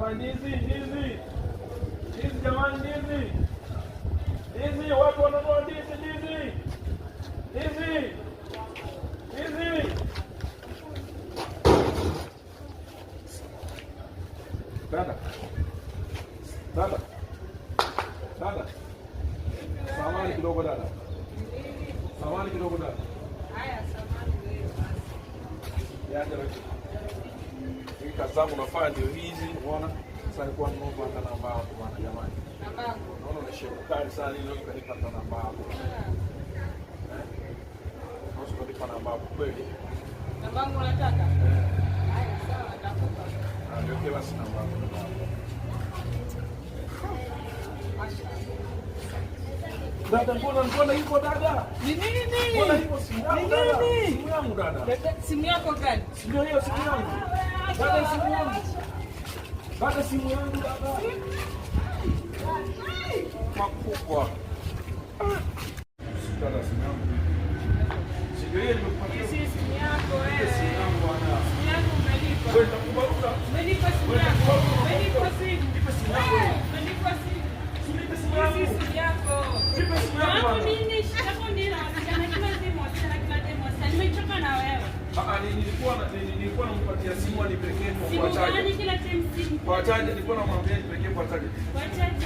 Jamani, ndizi jamani, ndizi, watu wanunua ndizi. Dada, samahani kidogo dada. Haya, samahani wewe basi. Yaje hii kazi zangu nafanya ndio hizi, unaona? Sasa nilikuwa naomba hata namba yako bwana jamani. Namba yako. Naona unashika kali sana ili unaweza kunipa namba yako. Unaweza kunipa namba yako kweli? Namba yangu unataka? Haya, sawa, nitakupa. Ndio kila sina namba yako. Dada, mbona yuko dada? Ni nini? Mbona yuko simu yangu dada? Simu yangu dada. Simu yako gani? Sio hiyo simu yangu. Dada, simu yangu. Dada, simu yangu dada. Makubwa. Dada, simu yangu. Sio hiyo nimekupatia. Simu yako wewe. Simu yangu bwana. Simu yangu umelipa. Wewe utakubaruka. Umelipa simu yako. Umelipa simu. Nipe simu yangu. Umelipa simu. Nipe simu yangu. Simu yako. Nipe simu yangu bwana. Nimechoka na wewe. Nilikuwa nampatia simu anipelekee kwa Simu gani chaji. kila time simu? Kwa chaji nilikuwa namwambia nipelekee kwa chaji. Kwa chaji.